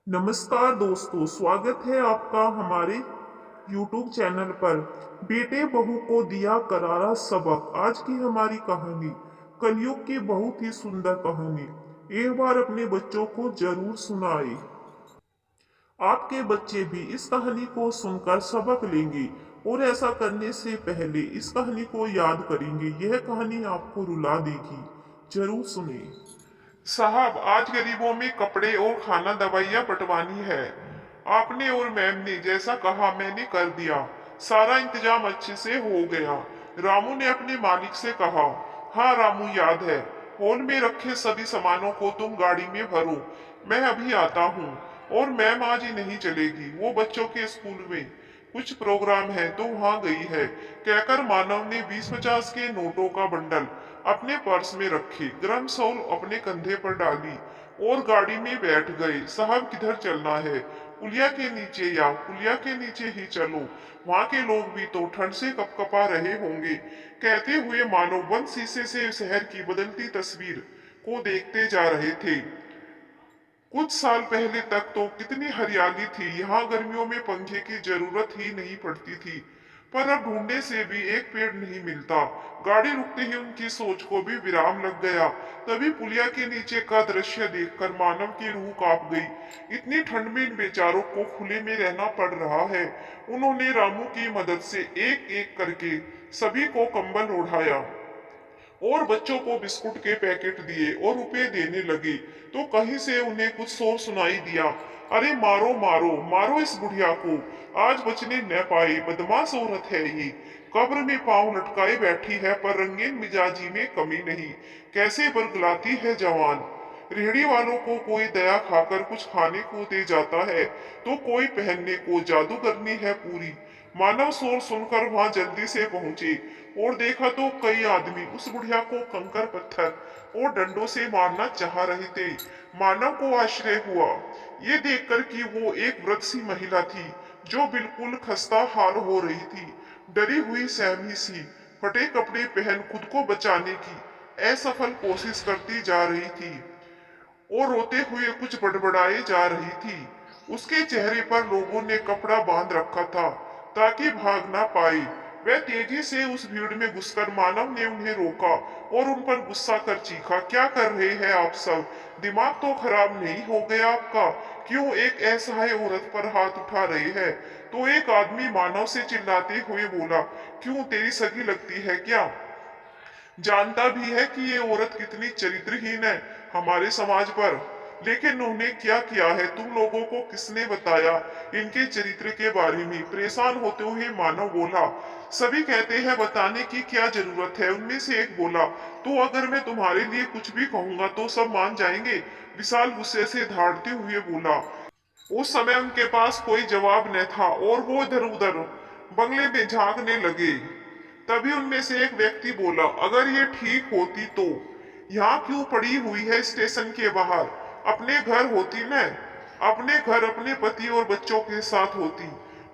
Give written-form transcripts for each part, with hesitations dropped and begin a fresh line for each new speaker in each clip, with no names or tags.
नमस्कार दोस्तों, स्वागत है आपका हमारे YouTube चैनल पर। बेटे बहू को दिया करारा सबक। आज की हमारी कहानी कलयुग की बहुत ही सुंदर कहानी। एक बार अपने बच्चों को जरूर सुनाए। आपके बच्चे भी इस कहानी को सुनकर सबक लेंगे और ऐसा करने से पहले इस कहानी को याद करेंगे। यह कहानी आपको रुला देगी। जरूर सुने। साहब, आज गरीबों में कपड़े और खाना दवाइयाँ बंटवानी है। आपने और मैम ने जैसा कहा मैंने कर दिया। सारा इंतजाम अच्छे से हो गया। रामू ने अपने मालिक से कहा। हाँ रामू, याद है। हॉल में रखे सभी सामानों को तुम गाड़ी में भरो। मैं अभी आता हूँ। और मैम आज ही नहीं चलेगी, वो बच्चों के स्कूल में कुछ प्रोग्राम है तो वहां गई है, कहकर मानव ने 20-50 के नोटों का बंडल अपने पर्स में रखे, गर्म शॉल अपने कंधे पर डाली और गाड़ी में बैठ गए। साहब, किधर चलना है? पुलिया के नीचे या पुलिया के नीचे ही चलो, वहां के लोग भी तो ठंड से कपकपा रहे होंगे, कहते हुए मानो बंद शीशे से शहर की बदलती तस्वीर को देखते जा रहे थे। कुछ साल पहले तक तो कितनी हरियाली थी, यहाँ गर्मियों में पंखे की जरूरत ही नहीं पड़ती थी। पर अब ढूंढने से भी एक पेड़ नहीं मिलता। गाड़ी रुकते ही उनकी सोच को भी विराम लग गया। तभी पुलिया के नीचे का दृश्य देखकर मानव की रूह कांप गई। इतनी ठंड में इन बेचारों को खुले में रहना पड़ रहा है। उन्होंने रामू की मदद से एक एक करके सभी को कंबल ओढ़ाया और बच्चों को बिस्कुट के पैकेट दिए और रुपए देने लगे। तो कहीं से उन्हें कुछ शोर सुनाई दिया। अरे मारो मारो मारो इस बुढ़िया को, आज बचने न पाए, बदमाश औरत है ये। कब्र में पांव लटकाए बैठी है, पर रंगीन मिजाजी में कमी नहीं। कैसे बरगलाती है जवान। रेहड़ी वालों को कोई दया खाकर कुछ खाने को दे जाता है, तो कोई पहनने को जादूगरनी है पूरी। मानव शोर सुनकर वहां जल्दी से पहुंचे और देखा तो कई आदमी उस बुढ़िया को कंकर पत्थर और डंडों से मारना चाह रहे थे। मानव को आश्चर्य हुआ ये देखकर कि वो एक वृद्ध सी महिला थी, जो बिल्कुल खस्ता हाल हो रही थी। डरी हुई सहमी सी, फटे कपड़े पहन खुद को बचाने की असफल कोशिश करती जा रही थी और रोते हुए कुछ बड़बड़ाए जा रही थी। उसके चेहरे पर लोगों ने कपड़ा बांध रखा था ताकि भाग ना पाए। वह तेजी से उस भीड़ में घुसकर मानव ने उन्हें रोका और उन पर गुस्सा कर चीखा, क्या कर रहे हैं आप सब? दिमाग तो खराब नहीं हो गया आपका? क्यों एक असहाय औरत पर हाथ उठा रहे हैं? तो एक आदमी मानव से चिल्लाते हुए बोला, क्यों, तेरी सगी लगती है क्या? जानता भी है कि ये औरत कितनी चरित्रहीन है हमारे समाज पर। लेकिन उन्होंने क्या किया है? तुम लोगों को किसने बताया इनके चरित्र के बारे में? परेशान होते हुए मानव बोला, सभी कहते हैं बताने की क्या जरूरत है। उनमें से एक बोला, तो अगर मैं तुम्हारे लिए कुछ भी कहूंगा तो सब मान जाएंगे? विशाल गुस्से से धाड़ते हुए बोला। उस समय उनके पास कोई जवाब न था और वो इधर उधर बंगले में झांकने लगे। तभी उनमें से एक व्यक्ति बोला, अगर ये ठीक होती तो यहाँ क्यों पड़ी हुई है स्टेशन के बाहर? अपने घर होती न, अपने घर अपने पति और बच्चों के साथ होती।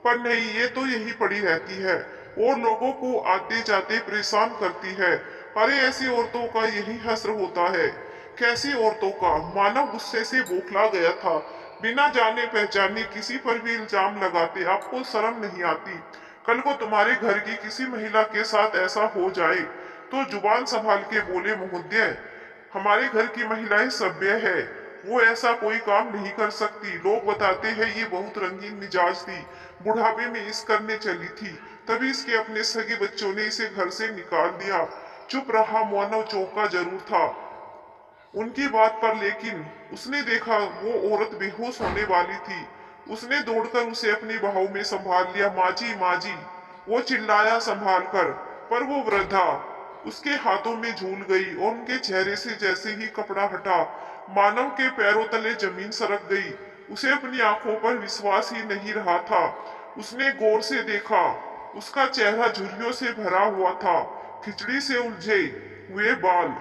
पर नहीं, ये तो यही पड़ी रहती है और लोगों को आते जाते परेशान करती है। अरे ऐसी औरतों का यही हश्र होता है। कैसी औरतों का? मानव गुस्से से बौखला गया था। बिना जाने पहचाने किसी पर भी इल्जाम लगाते आपको शर्म नहीं आती? कल को तुम्हारे घर की किसी महिला के साथ ऐसा हो जाए तो जुबान संभाल के बोले, महोदय, हमारे घर की महिलाएं सभ्य है, वो ऐसा कोई काम नहीं कर सकती। लोग बताते हैं ये बहुत रंगीन मिजाज थी, बुढ़ापे में इस करने चली थी, तभी इसके अपने सगे बच्चों ने इसे घर से निकाल दिया। चुप रहा। मानव चौंका जरूर था उनकी बात पर, लेकिन उसने देखा वो औरत बेहोश होने वाली थी। उसने दौड़कर उसे अपनी बाहों में संभाल लिया। माजी माजी, वो चिल्लाया संभाल कर, पर वो वृद्धा उसके हाथों में झूल गई और उनके चेहरे से जैसे ही कपड़ा हटा, मानव के पैरों तले जमीन सरक गई। उसे अपनी आंखों पर विश्वास ही नहीं रहा था। उसने गौर से देखा, उसका चेहरा झुर्रियों से भरा हुआ था, खिचड़ी से उलझे हुए बाल,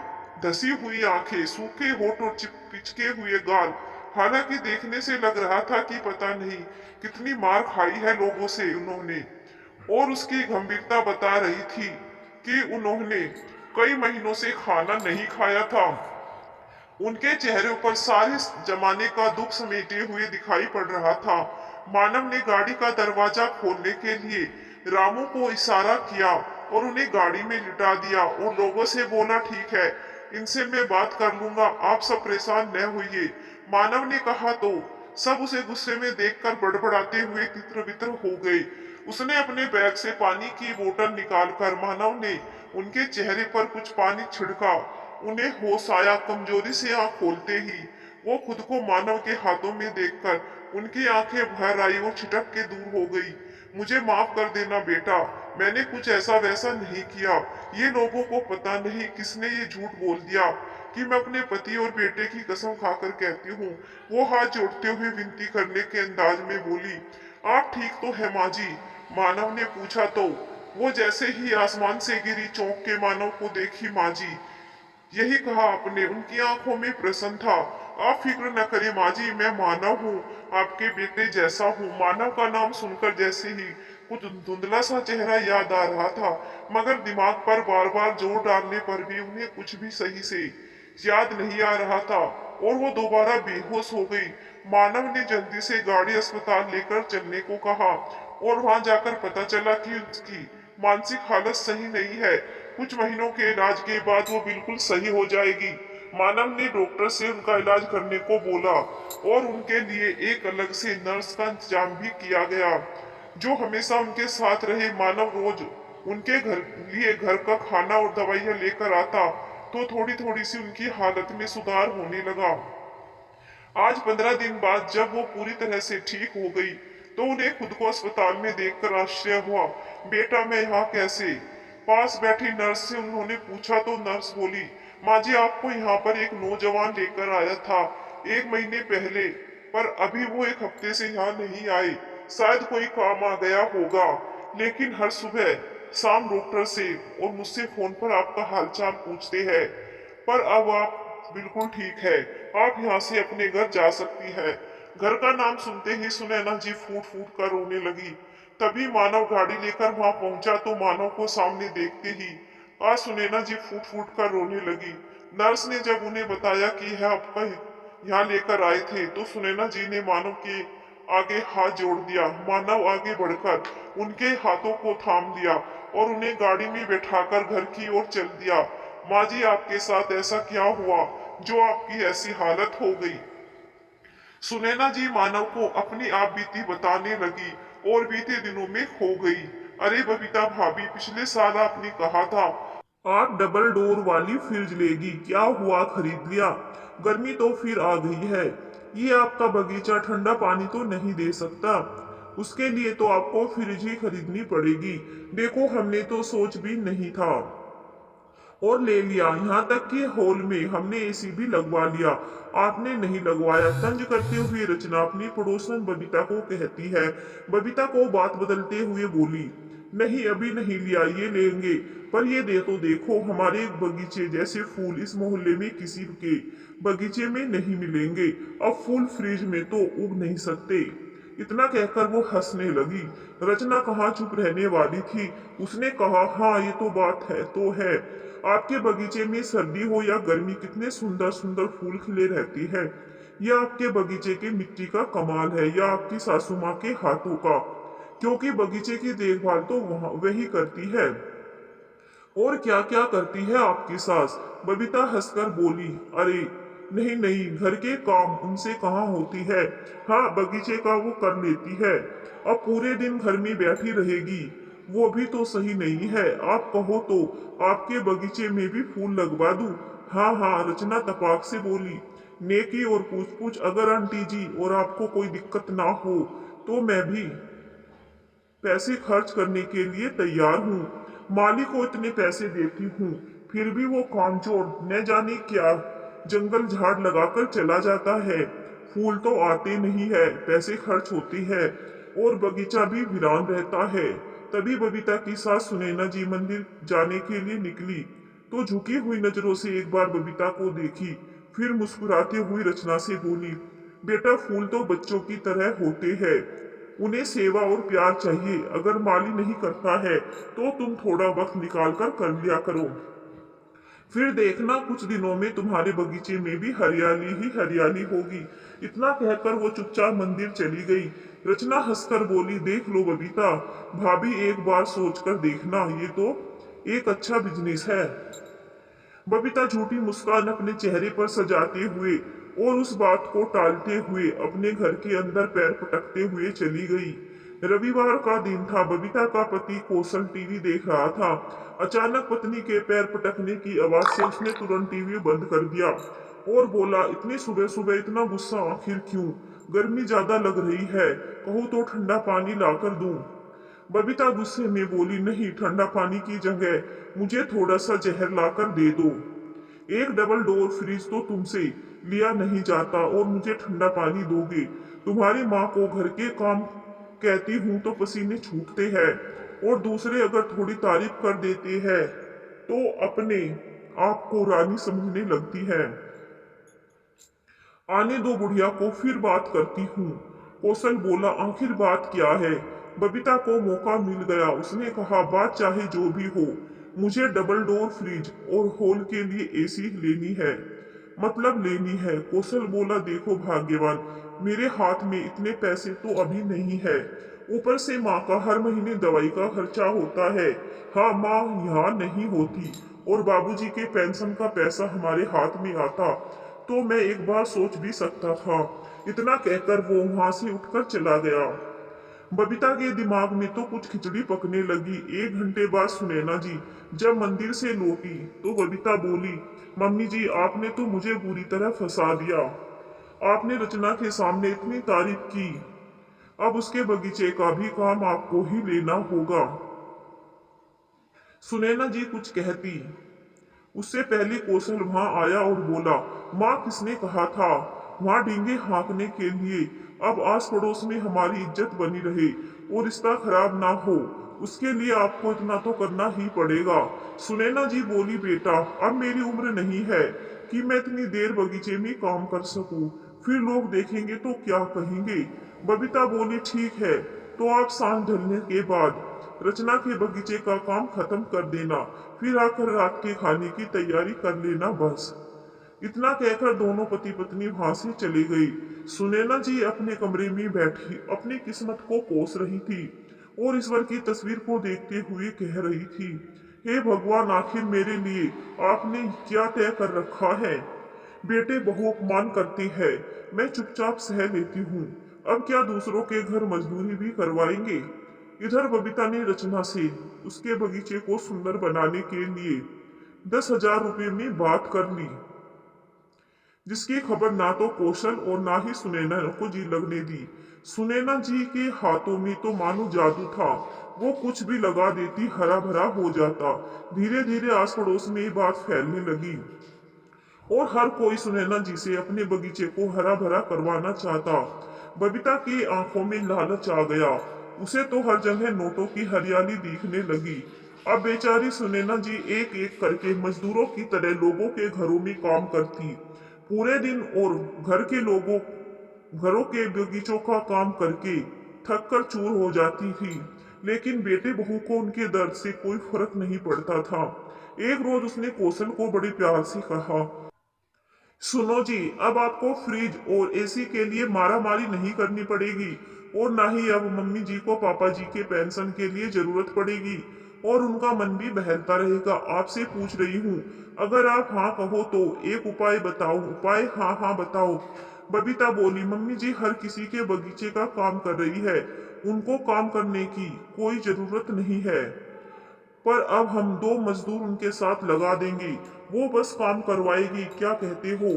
धसी हुई आंखें, सूखे होठ और पिचके हुए गाल। हालांकि देखने से लग रहा था कि पता नहीं कितनी मार खाई है लोगों से उन्होंने। और उसकी गंभीरता बता रही थी कि उन्होंने कई महीनों से खाना नहीं खाया था उनके चेहरे पर सारे जमाने का दुख समेटे हुए दिखाई पड़ रहा था। मानव ने गाड़ी का दरवाजा खोलने के लिए रामू को इशारा किया और उन्हें गाड़ी में लिटा दिया और लोगों से बोला, ठीक है, इनसे मैं बात कर लूंगा, आप सब परेशान न होइए। मानव ने कहा तो सब उसे गुस्से में देखकर बड़बड़ाते हुए तितर बितर हो गए। उसने अपने बैग से पानी की बोतल निकालकर मानव ने उनके चेहरे पर कुछ पानी छिड़का। उन्हें होश आया। कमजोरी से आंख खोलते ही वो खुद को मानव के हाथों में देखकर उनकी आंखें भर आई और छिटक के दूर हो गई। मुझे माफ कर देना बेटा, मैंने कुछ ऐसा वैसा नहीं किया। ये लोगों को पता नहीं किसने ये झूठ बोल दिया कि मैं अपने पति और बेटे की कसम खाकर कहती हूँ। वो हाथ जोड़ते हुए विनती करने के अंदाज में बोली, आप ठीक तो है माँ जी? मानव ने पूछा तो वो जैसे ही आसमान से गिरी चौंक के मानव को देखी। माँ जी, यही कहा आपने। उनकी आंखों में प्रसन्न था। आप फिक्र न करें माँ जी, मैं मानव हूँ, आपके बेटे जैसा हूँ। मानव का नाम सुनकर जैसे ही कुछ धुंधला सा चेहरा याद आ रहा था, मगर दिमाग पर बार बार जोर डालने पर भी उन्हें कुछ भी सही से याद नहीं आ रहा था और वो दोबारा बेहोश हो गई। मानव ने जल्दी से गाड़ी अस्पताल लेकर चलने को कहा और वहां जाकर पता चला कि उसकी मानसिक हालत सही नहीं है। कुछ महीनों के इलाज के बाद वो बिल्कुल सही हो जाएगी। मानव ने डॉक्टर से उनका इलाज करने को बोला और उनके लिए एक अलग से नर्स का इंतजाम भी किया गया, जो हमेशा उनके साथ रहे। मानव रोज उनके घर का खाना और दवाइयाँ लेकर आता तो थोड़ी थोड़ी सी उनकी हालत में सुधार होने लगा। आज 15 दिन बाद जब वो पूरी तरह से ठीक हो गई तो उन्हें खुद को अस्पताल में देखकर आश्चर्य हुआ। बेटा, मैं यहाँ कैसे? पास बैठी नर्स से उन्होंने पूछा तो नर्स बोली, माँ जी, आपको यहाँ पर एक नौजवान लेकर आया था 1 महीने पहले, पर अभी वो 1 हफ्ते से यहाँ नहीं आए। शायद कोई काम आ गया होगा, लेकिन हर सुबह शाम डॉक्टर से और मुझसे फोन पर आपका हालचाल पूछते हैं। पर अब आप बिल्कुल ठीक है, आप यहाँ से अपने घर जा सकती है। घर का नाम सुनते ही सुनैना जी फूट फूट कर रोने लगी। तभी मानव गाड़ी लेकर वहां पहुंचा तो मानव को सामने देखते ही आज सुनैना जी फूट फूट कर रोने लगी। नर्स ने जब उन्हें बताया कि यह आपका यहाँ लेकर आए थे तो सुनैना जी ने मानव के आगे हाथ जोड़ दिया। मानव आगे बढ़कर उनके हाथों को थाम लिया और उन्हें गाड़ी में बैठाकर घर की ओर चल दिया। माँ जी, आपके साथ ऐसा क्या हुआ जो आपकी ऐसी हालत हो गई? सुनैना जी मानव को अपनी आप बीती बताने लगी और बीते दिनों में खो गई। अरे बबीता भाभी, पिछले साल आपने कहा था आप डबल डोर वाली फ्रिज लेगी, क्या हुआ, खरीद लिया? गर्मी तो फिर आ गई है। ये आपका बगीचा ठंडा पानी तो नहीं दे सकता, उसके लिए तो आपको फ्रिज ही खरीदनी पड़ेगी। देखो, हमने तो सोच भी नहीं था और ले लिया। यहाँ तक कि हॉल में हमने एसी भी लगवा लिया, आपने नहीं लगवाया। तंज करते हुए रचना अपनी पड़ोसन बबीता को कहती है। बबीता को बात बदलते हुए बोली, नहीं, अभी नहीं लिया, ये लेंगे। पर ये दे तो देखो, हमारे बगीचे जैसे फूल इस मोहल्ले में किसी के बगीचे में नहीं मिलेंगे। अब फूल फ्रिज में तो उग नहीं सकते। इतना कहकर वो हंसने लगी। रचना कहाँ चुप रहने वाली थी, उसने कहा, हाँ, ये तो बात है तो है। आपके बगीचे में सर्दी हो या गर्मी कितने सुंदर सुंदर फूल खिले रहते हैं। यह आपके बगीचे की मिट्टी का कमाल है या आपकी सासू माँ के हाथों का, क्योंकि बगीचे की देखभाल तो वही करती है। और क्या क्या करती है आपकी सास? बबीता हंसकर बोली, अरे नहीं नहीं, घर के काम उनसे कहाँ होती है। हाँ, बगीचे का वो कर लेती है। अब पूरे दिन घर में बैठी रहेगी, वो भी तो सही नहीं है। आप कहो तो आपके बगीचे में भी फूल लगवा दूं? हाँ हाँ, रचना तपाक से बोली। नेकी और पूछ पूछ, अगर आंटी जी और आपको कोई दिक्कत ना हो तो मैं भी पैसे खर्च करने के लिए तैयार हूँ। माली को इतने पैसे देती हूँ, फिर भी वो कामचोर न जाने क्या जंगल झाड़ लगाकर चला जाता है। फूल तो आते नहीं है, पैसे खर्च होते हैं और बगीचा भी वीरान रहता है। तभी बबीता की सास सुनैना जी मंदिर जाने के लिए निकली तो झुकी हुई नजरों से एक बार बबीता को देखी, फिर मुस्कुराते हुई रचना से बोली, बेटा, फूल तो बच्चों की तरह होते हैं, उन्हें सेवा और प्यार चाहिए। अगर माली नहीं करता है तो तुम थोड़ा वक्त निकाल कर लिया करो। फिर देखना कुछ दिनों में तुम्हारे बगीचे में भी हरियाली ही हरियाली होगी। इतना कहकर वो चुपचाप मंदिर चली गई। रचना हंसकर बोली, देख लो बबीता, भाभी एक बार सोचकर देखना, ये तो एक अच्छा बिजनेस है। बबीता झूठी मुस्कान अपने चेहरे पर सजाते हुए और उस बात को टालते हुए अपने घर के अंदर पैर पटकते हुए चली गई। रविवार का दिन था। बबीता का पति कौशल टीवी देख रहा था। अचानक पत्नी के पैर पटकने की आवाज से उसने तुरंत टीवी बंद कर दिया और बोला, इतनी सुबह सुबह इतना गुस्सा आखिर क्यों? गर्मी ज्यादा लग रही है, कहूँ तो ठंडा पानी लाकर दूं? बबीता गुस्से में बोली, नहीं, ठंडा पानी की जगह मुझे थोड़ा सा जहर लाकर दे दो। एक डबल डोर फ्रिज तो तुमसे लिया नहीं जाता और मुझे ठंडा पानी दोगे? तुम्हारी माँ को घर के काम कहती हूँ तो पसीने छूटते हैं, और दूसरे अगर थोड़ी तारीफ कर देते हैं तो अपने आप को रानी समझने लगती है। आने दो बुढ़िया को, फिर बात करती हूँ। कौशल बोला, आखिर बात क्या है? बबीता को मौका मिल गया। उसने कहा, बात चाहे जो भी हो, मुझे डबल डोर फ्रिज और हॉल के लिए एसी लेनी है, मतलब लेनी है। कौशल बोला, देखो भाग्यवान, मेरे हाथ में इतने पैसे तो अभी नहीं है, ऊपर से माँ का हर महीने दवाई का खर्चा होता है। हाँ, माँ यहाँ नहीं होती और बाबूजी के पेंशन का पैसा हमारे हाथ में आता तो मैं एक बार सोच भी सकता था। इतना कहकर वो वहां से उठकर चला गया। बबीता के दिमाग में तो कुछ खिचड़ी पकने लगी। 1 घंटे बाद सुनैना जी जब मंदिर से लौटी तो बबीता बोली, मम्मी जी, आपने तो मुझे बुरी तरह फंसा दिया। आपने रचना के सामने इतनी तारीफ की, अब उसके बगीचे का भी काम आपको ही लेना होगा। सुनैना जी कुछ कहती उससे पहले कौशल वहां आया और बोला, माँ, किसने कहा था वहां डींगे हाँकने के लिए? अब आस पड़ोस में हमारी इज्जत बनी रहे और रिश्ता खराब ना हो, उसके लिए आपको इतना तो करना ही पड़ेगा। सुनैना जी बोली, बेटा, अब मेरी उम्र नहीं है कि मैं इतनी देर बगीचे में काम कर सकूं, फिर लोग देखेंगे तो क्या कहेंगे? बबीता बोली, ठीक है, तो आप सांझ ढलने के बाद रचना के बगीचे का काम खत्म कर देना, फिर आकर रात के खाने की तैयारी कर लेना, बस। इतना कहकर दोनों पति पत्नी वहां से चले गई। सुनैना जी अपने कमरे में बैठी अपनी किस्मत को कोस रही थी और ईश्वर की तस्वीर को देखते हुए कह रही थी, हे भगवान, आखिर मेरे लिए आपने क्या तय कर रखा है? बेटे बहु अपमान करते हैं, मैं चुपचाप सह लेती हूँ, अब क्या दूसरों के घर मजदूरी भी करवाएंगे? इधर बबीता ने रचना से उसके बगीचे को सुंदर बनाने के लिए 10,000 रुपये में बात कर ली, जिसकी खबर ना तो कौशल और ना ही सुनैना को जी लगने दी। सुनैना जी के हाथों में तो मानो जादू था, वो कुछ भी लगा देती, हरा भरा हो जाता। धीरे धीरे आस पड़ोस में ये बात फैलने लगी और हर कोई सुनैना जी से अपने बगीचे को हरा भरा करवाना चाहता। बबीता की आंखों में लालच आ गया, उसे तो हर जगह नोटों की हरियाली दिखने लगी। अब बेचारी सुनैना जी एक एक करके मजदूरों की तरह लोगों के घरों में काम करती, पूरे दिन, और घरों के बगीचों का काम करके थक कर चूर हो जाती थी। लेकिन बेटे बहू को उनके दर्द से कोई फर्क नहीं पड़ता था। एक रोज उसने कौशल को बड़े प्यार से कहा, सुनो जी, अब आपको फ्रिज और एसी के लिए मारा मारी नहीं करनी पड़ेगी और ना ही अब मम्मी जी को पापा जी के पेंशन के लिए जरूरत पड़ेगी, और उनका मन भी बहलता रहेगा। आपसे पूछ रही हूँ, अगर आप हाँ कहो तो एक उपाय बताओ। उपाय? हाँ हाँ बताओ। बबीता बोली, मम्मी जी हर किसी के बगीचे का काम कर रही है, उनको काम करने की कोई जरूरत नहीं है, पर अब हम 2 मजदूर उनके साथ लगा देंगे, वो बस काम करवाएगी, क्या कहते हो?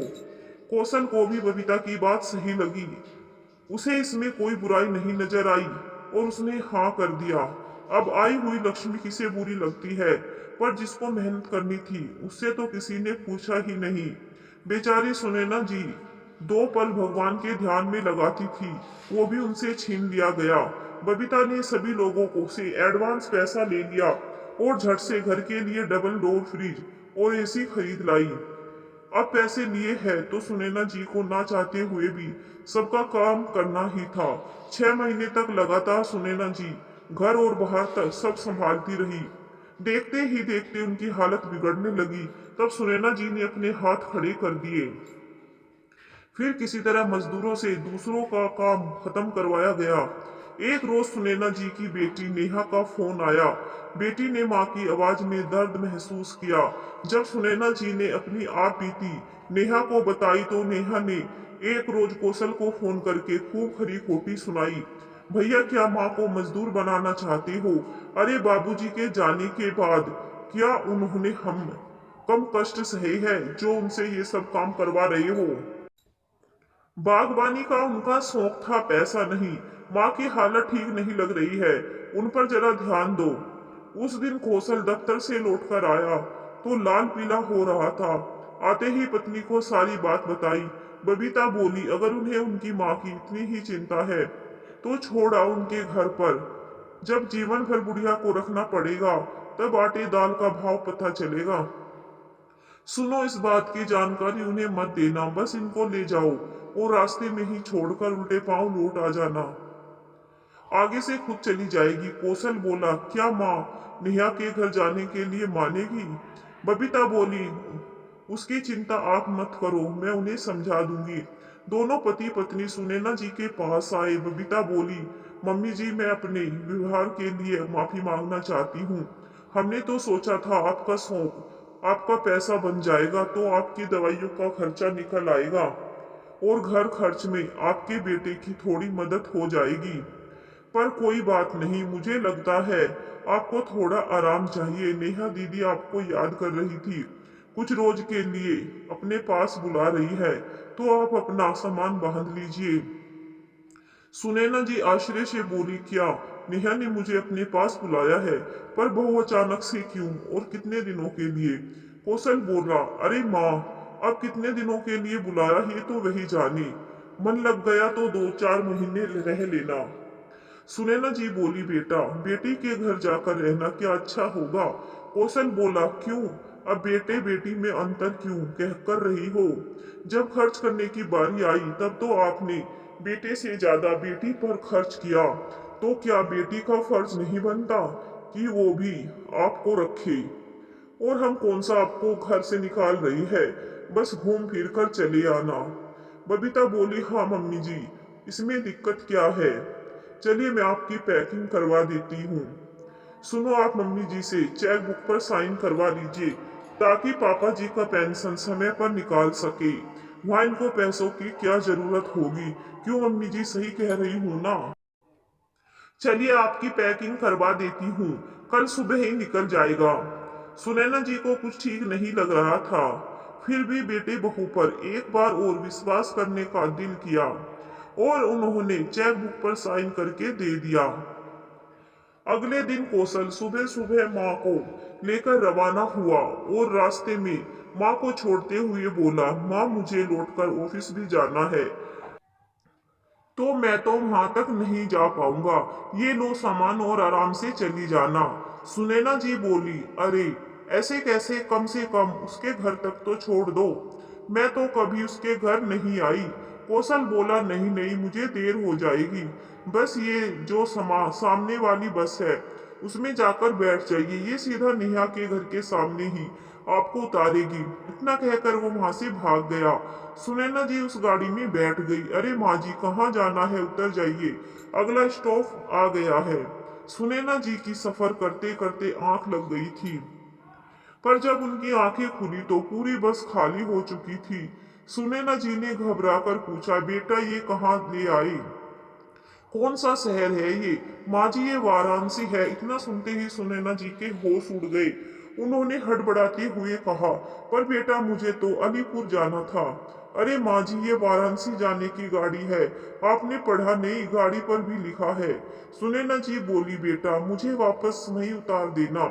कौशल को भी बबीता की बात सही लगी, उसे इसमें कोई बुराई नहीं नजर आई और उसने हाँ कर दिया। अब आई हुई लक्ष्मी किसे बुरी लगती है, पर जिसको मेहनत करनी थी उससे तो किसी ने पूछा ही नहीं। बेचारी सुनैना जी 2 पल भगवान के ध्यान में लगाती थी, वो भी उनसे छीन लिया गया। बबीता ने सभी लोगों को से एडवांस पैसा ले लिया और झट से घर के लिए डबल डोर फ्रिज और एसी खरीद लाई। अब पैसे लिए हैं तो सुनैना जी को ना चाहते हुए भी सबका काम करना ही था। 6 महीने तक लगातार सुनैना जी घर और बाहर तक सब संभालती रही। देखते ही देखते उनकी हालत बिगड़ने लगी। तब सुनैना जी ने अपने हाथ खड़े कर दिए। फिर किसी तरह मजदूरों से दूसरों का काम खत्म करवाया गया। एक रोज सुनैना जी की बेटी नेहा का फोन आया। बेटी ने माँ की आवाज में दर्द महसूस किया। जब सुनैना जी ने अपनी आप बीती नेहा को बताई तो नेहा ने एक रोज कौशल को फोन करके खूब खरी खोटी सुनाई। भैया क्या माँ को मजदूर बनाना चाहते हो? अरे बाबूजी के जाने के बाद क्या उन्होंने हम कम कष्ट सहे हैं जो उनसे ये सब काम करवा रहे हो? बागबानी का उनका शौक था, पैसा नहीं। माँ की हालत ठीक नहीं लग रही है, उन पर जरा ध्यान दो। उस दिन कौशल दफ्तर से लौटकर आया तो लाल पीला हो रहा था। आते ही पत्नी को सारी बात बताई। बबीता बोली, अगर उन्हें उनकी माँ की इतनी ही चिंता है तो छोड़ आओ उनके घर पर। जब जीवन भर बुढ़िया को रखना पड़ेगा तब आटे दाल का भाव पता चलेगा। सुनो, इस बात की जानकारी उन्हें मत देना, बस इनको ले जाओ और रास्ते में ही छोड़कर उल्टे पांव लौट आ जाना। आगे से खुद चली जाएगी। कौशल बोला, क्या माँ नेहा के घर जाने के लिए मानेगी? बबीता बोली, उसकी चिंता आप मत करो, मैं उन्हें समझा दूंगी। दोनों पति पत्नी सुनैना जी के पास आए। बबीता बोली, मम्मी जी मैं अपने व्यवहार के लिए माफी मांगना चाहती हूँ। हमने तो सोचा था आपका शौक आपका पैसा बन जाएगा तो आपकी दवाइयों का खर्चा निकल आएगा और घर खर्च में आपके बेटे की थोड़ी मदद हो जाएगी। पर कोई बात नहीं, मुझे लगता है आपको थोड़ा आराम चाहिए। नेहा दीदी आपको याद कर रही थी, कुछ रोज के लिए अपने पास बुला रही है, तो आप अपना सामान बांध लीजिए। सुनैना जी आश्चर्य से बोली, क्या नेहा ने मुझे अपने पास बुलाया है? पर बहु अचानक से क्यों और कितने दिनों के लिए? कौशल बोला, अरे माँ अब कितने दिनों के लिए बुलाया ये तो वही जाने। मन लग गया तो 2-4 महीने रह लेना। सुनैना जी बोली, बेटा बेटी के घर जाकर रहना क्या अच्छा होगा? कौशल बोला, क्यों? अब बेटे बेटी में अंतर क्यों कह कर रही हो? जब खर्च करने की बारी आई तब तो आपने बेटे से ज्यादा बेटी पर खर्च किया, तो क्या बेटी का फर्ज नहीं बनता कि वो भी आपको रखे? और हम कौन सा आपको घर से निकाल रही है, बस घूम फिर कर चले आना। बबीता बोली, हाँ मम्मी जी, इसमें दिक्कत क्या है? चलिए मैं आपकी पैकिंग करवा देती हूँ। सुनो, आप मम्मी जी से चेक बुक पर साइन करवा लीजिए ताकि पापा जी का पेंशन समय पर निकाल सके। वहाँ इनको पैसों की क्या जरूरत होगी? क्यों मम्मी जी, सही कह रही हूँ ना? चलिए आपकी पैकिंग करवा देती हूँ, कल सुबह ही निकल जाएगा। सुनैना जी को कुछ ठीक नहीं लग रहा था, फिर भी बेटे बहू पर एक बार और विश्वास करने का दिल किया और उन्होंने चेक बुक पर साइन करके दे दिया। अगले दिन कौशल सुबह सुबह माँ को लेकर रवाना हुआ और रास्ते में माँ को छोड़ते हुए बोला, माँ मुझे लौटकर ऑफिस भी जाना है, तो मैं तो वहां तक नहीं जा पाऊंगा। ये लो सामान और आराम से चली जाना। सुनैना जी बोली, अरे ऐसे कैसे? कम से कम उसके घर तक तो छोड़ दो। मैं तो कभी उसके घर नहीं आई। कौशल बोला, नहीं नहीं मुझे देर हो जाएगी, बस ये जो सामने वाली बस है उसमें जाकर बैठ जाइए, ये सीधा नेहा के घर के सामने ही आपको उतारेगी। इतना कहकर वो वहां से भाग गया। सुनैना जी उस गाड़ी में बैठ गई। अरे माँ जी कहाँ जाना है, उतर जाइए, अगला स्टॉप आ गया है। सुनैना जी की सफर करते करते आंख लग गई थी, पर जब उनकी आंखें खुली तो पूरी बस खाली हो चुकी थी। सुनैना जी ने घबराकर पूछा, बेटा ये कहाँ ले आए? कौन सा शहर है ये? माँ जी ये वाराणसी है। इतना सुनते ही सुनैना जी के होश उड़ गए। उन्होंने हड़बड़ाते हुए कहा, पर बेटा मुझे तो अलीपुर जाना था। अरे माँ जी ये वाराणसी जाने की गाड़ी है, आपने पढ़ा नहीं, गाड़ी पर भी लिखा है। सुनैना जी बोली, बेटा मुझे वापस वहीं उतार देना,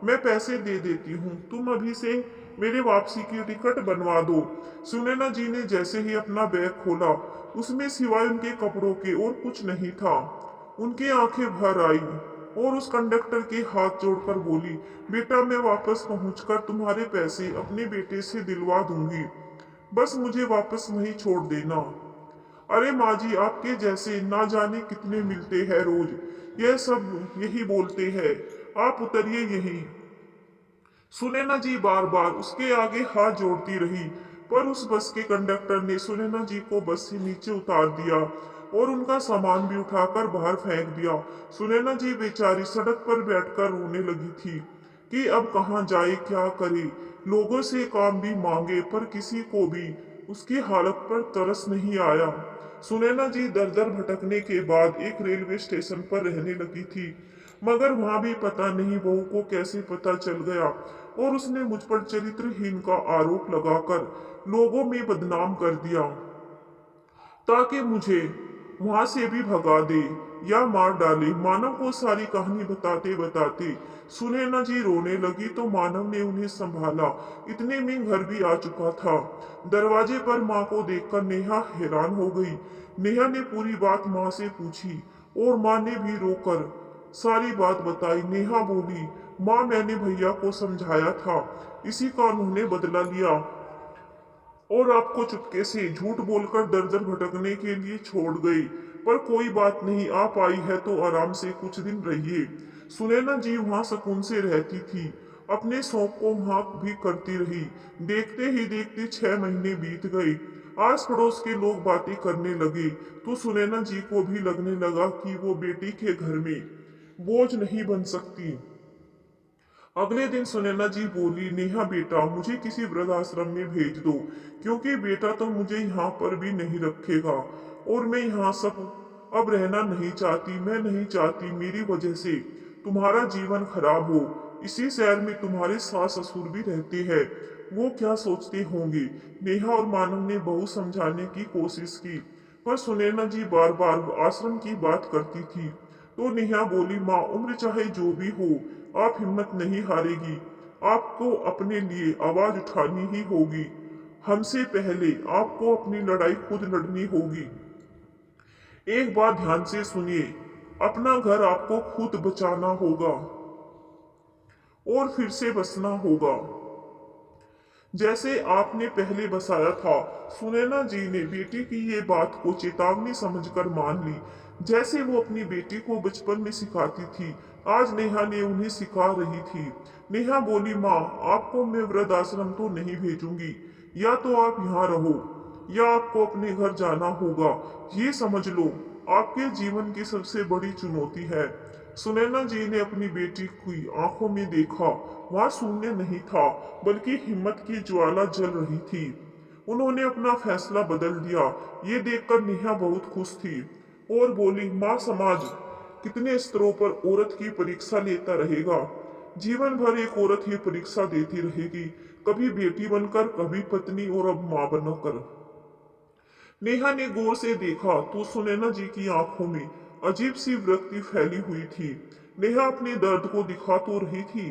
मैं पैसे दे देती हूँ, तुम अभी से मेरे वापसी की टिकट बनवा दो। सुनैना जी ने जैसे ही अपना बैग खोला उसमें सिवाय उनके कपड़ों के और कुछ नहीं था। उनकी आंखें भर आई और उस कंडक्टर के हाथ जोड़कर बोली, बेटा मैं वापस पहुंचकर तुम्हारे पैसे अपने बेटे से दिलवा दूंगी, बस मुझे वापस वहीं छोड़ देना। अरे माँ जी आपके जैसे ना जाने कितने मिलते हैं रोज, यह सब यही बोलते हैं, आप उतरिए यहीं। सुनैना जी बार बार उसके आगे हाथ जोड़ती रही, पर उस बस के कंडक्टर ने सुनैना जी को बस से नीचे उतार दिया और उनका सामान भी उठाकर बाहर फेंक दिया। सुनैना जी बेचारी सड़क पर बैठकर रोने लगी थी कि अब कहाँ जाए, क्या करे। लोगों से काम भी मांगे, पर किसी को भी उसकी हालत पर तरस नहीं आया। सुनैना जी दर दर भटकने के बाद एक रेलवे स्टेशन पर रहने लगी थी, मगर वहां भी पता नहीं बहू को कैसे पता चल गया और उसने मुझ पर चरित्रहीन का आरोप लगाकर लोगों में बदनाम कर दिया, ताकि मुझे वहां से भी भगा दे या मार डाले। मानव को सारी कहानी बताते बताते सुनैना जी रोने लगी तो मानव ने उन्हें संभाला। इतने में घर भी आ चुका था। दरवाजे पर माँ को देखकर नेहा हैरान हो गई। नेहा ने पूरी बात माँ से पूछी और माँ ने भी रोकर सारी बात बताई। नेहा बोली, माँ मैंने भैया को समझाया था, इसी का उन्होंने बदला लिया और आपको चुपके से झूठ बोलकर दर दर भटकने के लिए छोड़ गई। पर कोई बात नहीं, आप आई है तो आराम से कुछ दिन रहिए। सुनैना जी वहां सुकून से रहती थी, अपने शौक को वहां भी करती रही। देखते ही देखते 6 महीने बीत गए। आस पड़ोस के लोग बातें करने लगे तो सुनैना जी को भी लगने लगा कि वो बेटी के घर में बोझ नहीं बन सकती। अगले दिन सुनैना जी बोली, नेहा बेटा मुझे किसी वृद्धाश्रम में भेज दो, क्योंकि बेटा तो मुझे यहाँ पर भी नहीं रखेगा और मैं यहाँ सब अब रहना नहीं चाहती। मैं नहीं चाहती मेरी वजह से तुम्हारा जीवन खराब हो। इसी शहर में तुम्हारे सास ससुर भी रहते हैं, वो क्या सोचते होंगे। नेहा और मानव ने बहु समझाने की कोशिश की, पर सुनैना जी बार बार आश्रम की बात करती थी। तो नेहा बोली, माँ उम्र चाहे जो भी हो, आप हिम्मत नहीं हारेगी। आपको अपने लिए आवाज उठानी ही होगी। हमसे पहले आपको अपनी लड़ाई खुद लड़नी होगी। एक बात ध्यान से सुनिए, अपना घर आपको खुद बचाना होगा और फिर से बसना होगा, जैसे आपने पहले बसाया था। सुनैना जी ने बेटी की ये बात को चेतावनी समझकर मान ली, जैसे वो अपनी बेटी को बचपन में सिखाती थी। आज नेहा ने उन्हें सिखा रही थी। नेहा बोली, माँ आपको मैं वृद्धाश्रम तो नहीं भेजूंगी, या तो आप यहाँ रहो या आपको अपने घर जाना होगा। ये समझ लो, आपके जीवन की सबसे बड़ी चुनौती है। सुनैना जी ने अपनी बेटी की आंखों में देखा, वहां शून्य नहीं था, बल्कि हिम्मत की ज्वाला जल रही थी। उन्होंने अपना फैसला बदल दिया। ये देखकर नेहा बहुत खुश थी और बोली, माँ समाज कितने स्तरों पर औरत की परीक्षा लेता रहेगा। जीवन भर एक औरत ही परीक्षा देती रहेगी, कभी बेटी बनकर, कभी पत्नी और अब माँ बनकर। नेहा ने गौर से देखा तो सुनैना जी की आंखों में अजीब सी विरक्ति फैली हुई थी। नेहा अपने दर्द को दिखा तो रही थी,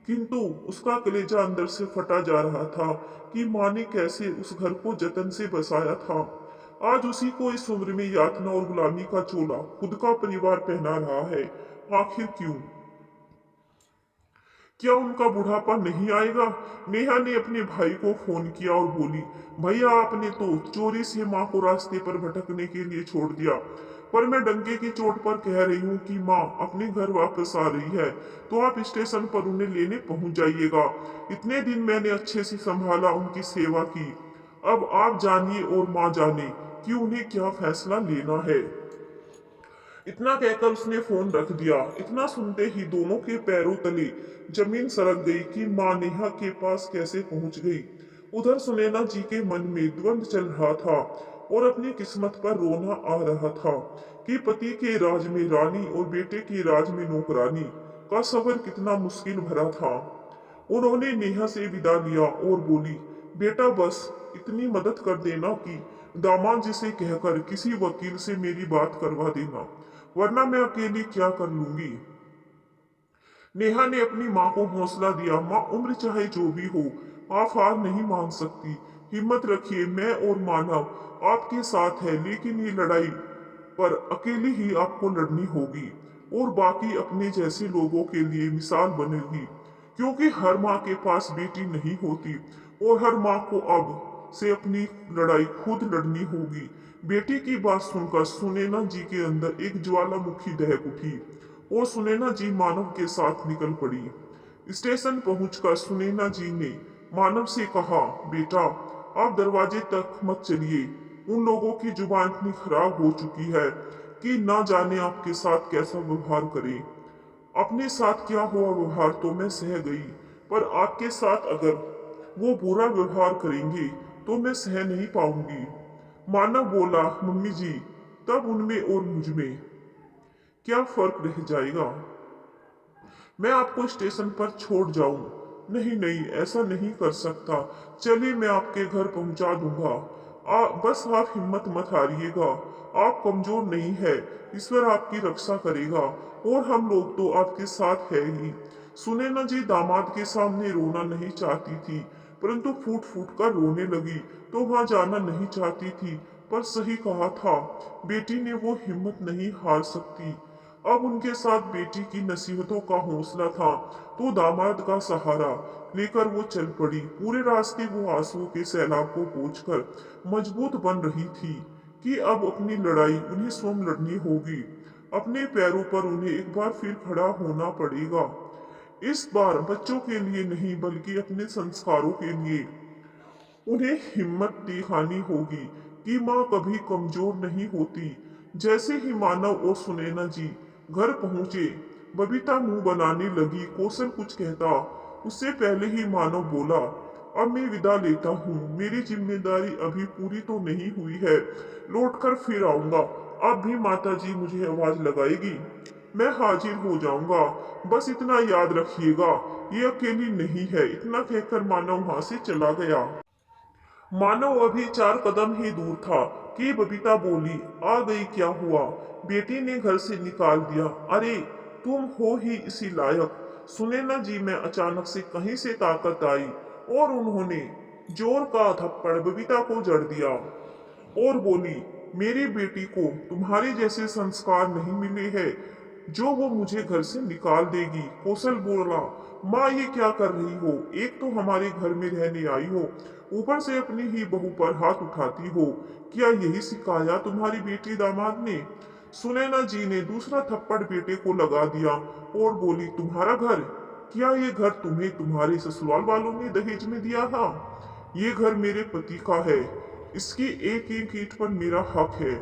किंतु उसका कलेजा अंदर से फटा जा रहा था कि माँ ने कैसे उस घर को जतन से बसाया था। आज उसी को इस उम्र में यातना और गुलामी का चोला खुद का परिवार पहना रहा है। आखिर क्यों? क्या उनका बुढ़ापा नहीं आएगा? नेहा ने अपने भाई को फोन किया और बोली, भैया आपने तो चोरी से माँ को रास्ते पर भटकने के लिए छोड़ दिया, पर मैं डंके की चोट पर कह रही हूँ कि माँ अपने घर वापस आ रही है, तो आप स्टेशन पर उन्हें लेने पहुंच जाइएगा। इतने दिन मैंने अच्छे से संभाला, उनकी सेवा की। अब आप जानिए और माँ जाने कि उन्हें क्या फैसला लेना है। इतना कहकर उसने फोन रख दिया। इतना सुनते ही दोनों के पैरों तले जमीन सरक गई कि माँ नेहा के पास कैसे पहुंच गई। उधर सुनैना जी के मन में द्वंद चल रहा था और अपनी किस्मत पर रोना आ रहा था कि पति के राज में रानी और बेटे के राज में नौकरानी का सफर कितना मुश्किल भरा था। उन्होंने नेहा से विदा लिया और बोली, बेटा बस इतनी मदद कर देना कि दामाद जी से कहकर किसी वकील से मेरी बात करवा देना, वरना मैं अकेली क्या कर लूंगी। नेहा ने अपनी माँ को हौसला दिया, माँ उम्र चाहे जो भी हो, आप हार नहीं मान सकती। हिम्मत रखिए, मैं और मानव आपके साथ है, लेकिन ये लड़ाई पर अकेली ही आपको लड़नी होगी और बाकी अपने जैसे लोगों के लिए मिसाल बनेगी, क्योंकि हर माँ के पास बेटी नहीं होती और हर माँ को अब से अपनी लड़ाई खुद लड़नी होगी। बेटी की बात सुनकर सुनैना जी के अंदर एक ज्वालामुखी दहक उठी और सुनैना जी मानव के साथ निकल पड़ी। स्टेशन पहुंचकर सुनैना जी ने मानव से कहा, बेटा आप दरवाजे तक मत चलिए। उन लोगों की जुबान इतनी खराब हो चुकी है कि ना जाने आपके साथ कैसा व्यवहार करें। अपने साथ किया हुआ व्यवहार तो मैं सह गई, पर आपके साथ अगर वो बुरा व्यवहार करेंगे तो मैं सह नहीं पाऊंगी। मानव बोला, मम्मी जी, तब उनमें और मुझ में क्या फर्क रह जाएगा? मैं आपको स्टेशन पर छोड़ जाऊं? नहीं नहीं, ऐसा नहीं कर सकता। चलिए मैं आपके घर पहुंचा दूंगा। बस आप हिम्मत मत हारिएगा। आप कमजोर नहीं है, ईश्वर आपकी रक्षा करेगा और हम लोग तो आपके साथ है ही। सुनैना जी दामाद के सामने रोना नहीं चाहती थी, परंतु फूट फूट कर रोने लगी तो वहां जाना नहीं चाहती थी। पर सही कहा था, बेटी ने वो हिम्मत नहीं हार सकती। अब उनके साथ बेटी की नसीहतों का हौसला था तो दामाद का सहारा लेकर वो चल पड़ी। पूरे रास्ते वो आंसुओं के सैलाब को पोंछकर मजबूत बन रही थी कि अब अपनी लड़ाई उन्हें स्वयं लड़नी होगी। अपने पैरों पर उन्हें एक बार फिर खड़ा होना पड़ेगा। इस बार बच्चों के लिए नहीं बल्कि अपने संस्कारों के लिए। उन्हें हिम्मत दिखानी होगी कि माँ कभी कमजोर नहीं होती। जैसे ही मानव और सुनैना जी घर पहुंचे, बबीता मुंह बनाने लगी। कौशल कुछ कहता, उससे पहले ही मानव बोला, अब मैं विदा लेता हूँ। मेरी जिम्मेदारी अभी पूरी तो नहीं हुई है, लौटकर फिर आऊंगा। अब भी माता जी मुझे आवाज लगाएगी, मैं हाजिर हो जाऊंगा। बस इतना याद रखिएगा, ये अकेली नहीं है। इतना कहकर मानव वहां से चला गया। मानव अभी 4 कदम ही दूर था कि बबीता बोली, आ गई, क्या हुआ? बेटी ने घर से निकाल दिया। अरे तुम हो ही इसी लायक। सुनैना जी में अचानक से कहीं से ताकत आई और उन्होंने जोर का थप्पड़ बबीता को जड़ दिया और बोली, मेरी बेटी को तुम्हारे जैसे संस्कार नहीं मिले हैं जो वो मुझे घर से निकाल देगी। कौशल बोला, माँ ये क्या कर रही हो? एक तो हमारे घर में रहने आई हो, ऊपर से अपनी ही बहू पर हाथ उठाती हो। क्या यही सिखाया तुम्हारी बेटी दामाद ने? सुनैना जी ने दूसरा थप्पड़ बेटे को लगा दिया और बोली, तुम्हारा घर? क्या ये घर तुम्हें तुम्हारे ससुराल वालों ने दहेज में दिया था? ये घर मेरे पति का है, इसकी एक एक ईंट पर मेरा हक है।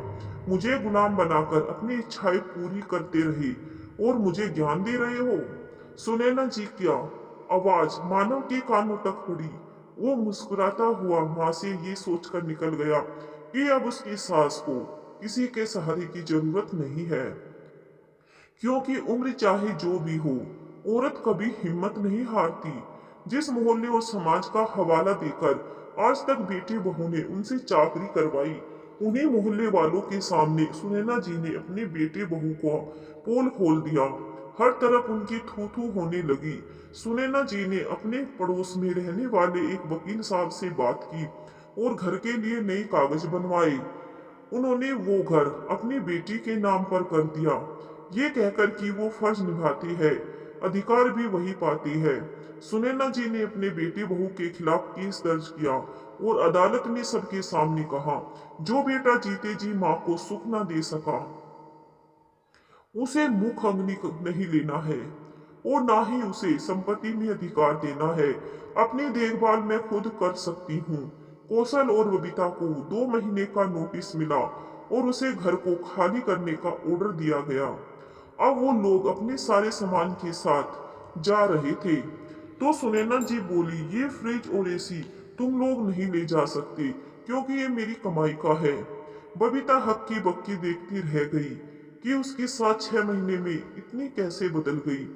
मुझे गुलाम बनाकर अपनी इच्छाएं पूरी करते रहे और मुझे ज्ञान दे रहे हो? सुनैना जी क्या आवाज मानव के कानों तक पड़ी। वो मुस्कुराता हुआ वहां से ये सोचकर निकल गया कि अब उसकी सास को किसी के सहारे की जरूरत नहीं है, क्योंकि उम्र चाहे जो भी हो, औरत कभी हिम्मत नहीं हारती। जिस मोहल्ले और समाज का हवाला देकर आज तक बेटी बहू ने उनसे चाकरी करवाई, उन्हीं मोहल्ले वालों के सामने सुनैना जी ने अपने बेटे बहू को पोल खोल दिया। हर तरफ उनकी थू थू होने लगी। सुनैना जी ने अपने पड़ोस में रहने वाले एक वकील साहब से बात की और घर के लिए नए कागज बनवाए। उन्होंने वो घर अपनी बेटी के नाम पर कर दिया, ये कहकर कि वो फर्ज निभाती है, अधिकार भी वही पाती है। सुनैना जी ने अपने बेटे बहू के खिलाफ केस दर्ज किया और अदालत में सबके सामने कहा, जो बेटा जीते जी माँ को सुख न दे सका, उसे मुख अग्नि नहीं लेना है और ना ही उसे संपत्ति में अधिकार देना है। अपनी देखभाल मैं खुद कर सकती हूँ। कौशल और बबीता को 2 महीने का नोटिस मिला और उसे घर को खाली करने का ऑर्डर दिया गया। अब वो लोग अपने सारे सामान के साथ जा रहे थे तो सुनैना जी बोली, ये फ्रिज और एसी तुम लोग नहीं ले जा सकते क्योंकि ये मेरी कमाई का है। बबीता हक्की बक्की देखती रह गई कि उसकी साथ 6 महीने में इतनी कैसे बदल गई।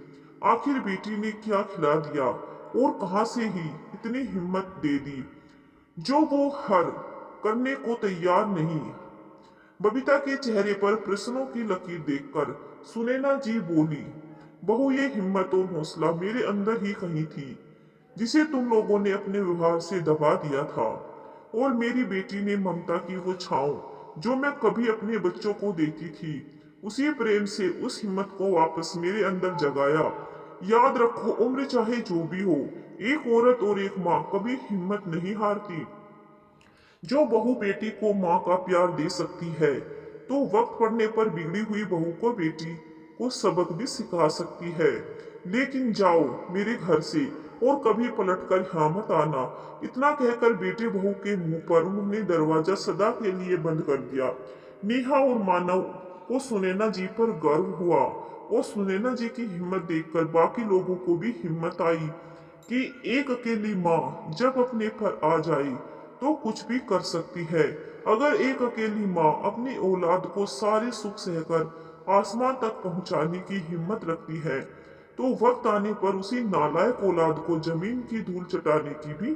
आखिर बेटी ने क्या खिला दिया और कहां से ही इतनी हिम्मत दे दी जो वो हर करने को तैयार नहीं। बबीता के चेहरे पर प्रश्नों की लकीर देखकर सुनैना जी बोली, बहू ये हिम्मत और हौसला मेरे अंदर ही कहीं थी, जिसे तुम लोगों ने अपने व्यवहार से दबा दिया था। और मेरी बेटी ने ममता की वो छांव जो मैं कभी अपने बच्चों को देती थी, उसी प्रेम से उस हिम्मत को वापस मेरे अंदर जगाया। याद रखो, उम्र चाहे जो भी हो, एक औरत और एक माँ कभी हिम्मत नहीं हारती। जो बहू बेटी को माँ का प्यार दे सकती है, तो वक्त पड़ने पर बिगड़ी हुई बहू को बेटी को सबक भी सिखा सकती है। लेकिन जाओ मेरे घर से और कभी पलटकर यहाँ मत आना। इतना कहकर बेटे बहू के मुंह पर उन्होंने दरवाजा सदा के लिए बंद कर दिया। नेहा और मानव को सुनैना जी पर गर्व हुआ और सुनैना जी की हिम्मत देखकर बाकी लोगों को भी हिम्मत आई कि एक अकेली माँ जब अपने पर आ जाए तो कुछ भी कर सकती है। अगर एक अकेली माँ अपनी औलाद को सारे सुख सहकर आसमान तक पहुंचाने की हिम्मत रखती है तो वक्त आने पर उसी नालायक औलाद को जमीन की धूल चटाने की भी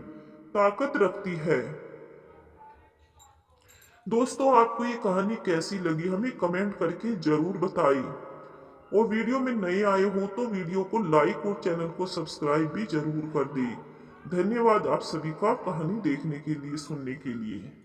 ताकत रखती है। दोस्तों, आपको ये कहानी कैसी लगी हमें कमेंट करके जरूर बताइए और वीडियो में नए आए हो तो वीडियो को लाइक और चैनल को सब्सक्राइब भी जरूर कर दें। धन्यवाद आप सभी का कहानी देखने के लिए, सुनने के लिए।